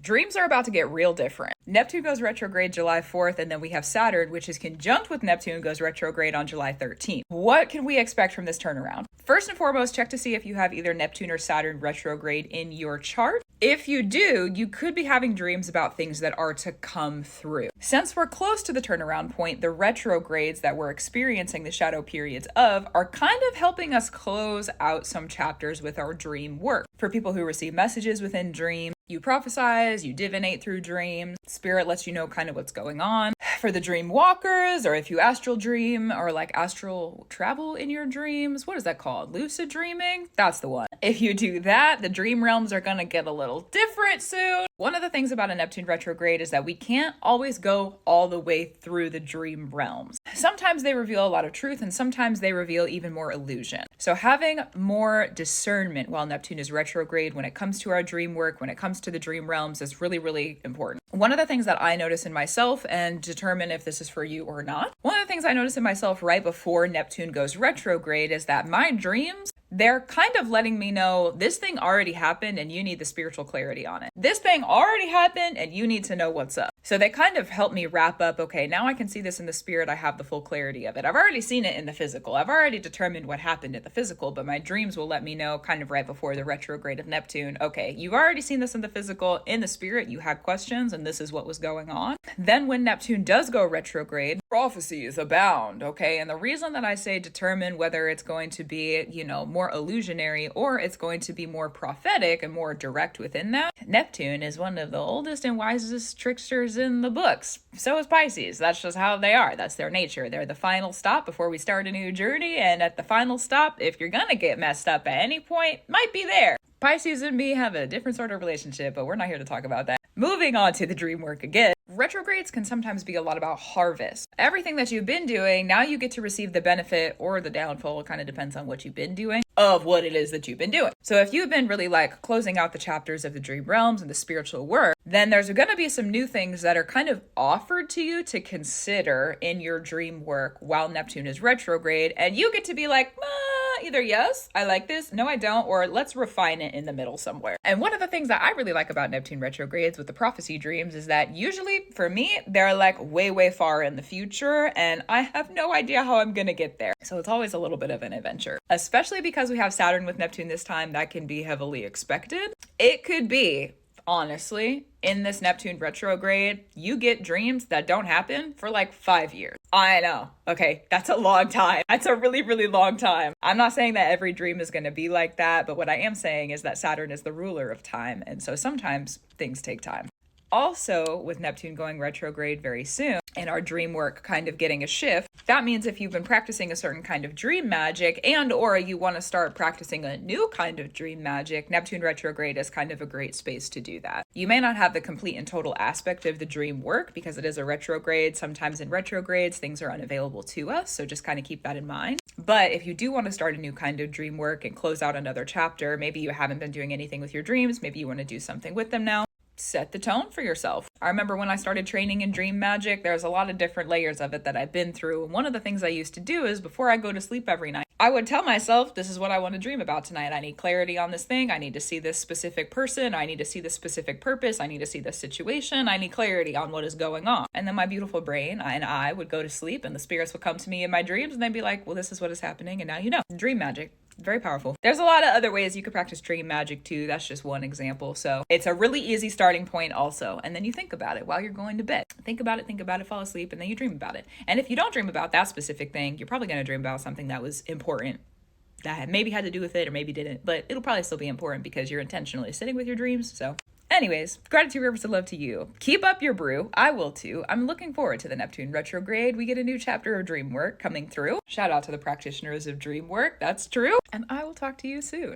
Dreams are about to get real different. Neptune goes retrograde July 4th, and then we have Saturn, which is conjunct with Neptune, goes retrograde on July 13th. What can we expect from this turnaround? First and foremost, check to see if you have either Neptune or Saturn retrograde in your chart. If you do, you could be having dreams about things that are to come through. Since we're close to the turnaround point, the retrogrades that we're experiencing the shadow periods of are kind of helping us close out some chapters with our dream work. For people who receive messages within dreams, you prophesize, you divinate through dreams. Spirit lets you know kind of what's going on. For the dream walkers, or if you astral dream or like astral travel in your dreams, what is that called? Lucid dreaming? That's the one. If you do that, the dream realms are going to get a little different soon. One of the things about a Neptune retrograde is that we can't always go all the way through the dream realms. Sometimes they reveal a lot of truth, and sometimes they reveal even more illusion. So having more discernment while Neptune is retrograde when it comes to our dream work, when it comes to the dream realms, is really, really important. One of the things that I notice in myself, and determine if this is for you or not, one of the things I notice in myself right before Neptune goes retrograde is that my dreams, they're kind of letting me know this thing already happened and you need the spiritual clarity on it. This thing already happened and you need to know what's up. So they kind of help me wrap up, okay, now I can see this in the spirit, I have the full clarity of it. I've already seen it in the physical. I've already determined what happened in the physical, but my dreams will let me know kind of right before the retrograde of Neptune, okay, you've already seen this in the physical, in the spirit, you had questions and this is what was going on. Then when Neptune does go retrograde, prophecies abound, okay? And the reason that I say determine whether it's going to be, more illusionary or it's going to be more prophetic and more direct within that, Neptune is one of the oldest and wisest tricksters in the books. So is Pisces. That's just how they are. That's their nature. They're the final stop before we start a new journey. And at the final stop, if you're gonna get messed up at any point, might be there. Pisces and me have a different sort of relationship, but we're not here to talk about that. Moving on to the dream work again. Retrogrades can sometimes be a lot about harvest. Everything that you've been doing, now you get to receive the benefit or the downfall. It kind of depends on what you've been doing of what it is that you've been doing. So if you've been really like closing out the chapters of the dream realms and the spiritual work, then there's going to be some new things that are kind of offered to you to consider in your dream work while Neptune is retrograde. And you get to be like, either yes, I like this, no, I don't, or let's refine it in the middle somewhere. And one of the things that I really like about Neptune retrogrades with the prophecy dreams is that usually for me, they're like way, way far in the future, and I have no idea how I'm going to get there. So it's always a little bit of an adventure, especially because we have Saturn with Neptune this time. That can be heavily expected. It could be, honestly, in this Neptune retrograde, you get dreams that don't happen for like 5 years. I know. Okay, that's a long time. That's a really, really long time. I'm not saying that every dream is going to be like that, but what I am saying is that Saturn is the ruler of time, and so sometimes things take time. Also, with Neptune going retrograde very soon and our dream work kind of getting a shift, that means if you've been practicing a certain kind of dream magic and or you want to start practicing a new kind of dream magic, Neptune retrograde is kind of a great space to do that. You may not have the complete and total aspect of the dream work because it is a retrograde. Sometimes in retrogrades, things are unavailable to us, so just kind of keep that in mind. But if you do want to start a new kind of dream work and close out another chapter, maybe you haven't been doing anything with your dreams, maybe you want to do something with them now, set the tone for yourself. I remember when I started training in dream magic, there's a lot of different layers of it that I've been through. And one of the things I used to do is before I go to sleep every night, I would tell myself, this is what I want to dream about tonight. I need clarity on this thing. I need to see this specific person. I need to see this specific purpose. I need to see this situation. I need clarity on what is going on. And then my beautiful brain and I would go to sleep and the spirits would come to me in my dreams and they'd be like, well, this is what is happening. And now you know. Dream magic. Very powerful. There's a lot of other ways you could practice dream magic too. That's just one example. So it's a really easy starting point also. And then you think about it while you're going to bed. Think about it, fall asleep, and then you dream about it. And if you don't dream about that specific thing, you're probably going to dream about something that was important, that maybe had to do with it or maybe didn't, but it'll probably still be important because you're intentionally sitting with your dreams. So anyways, gratitude, rivers of love to you. Keep up your brew. I will too. I'm looking forward to the Neptune retrograde. We get a new chapter of dream work coming through. Shout out to the practitioners of dream work. That's true. And I will talk to you soon.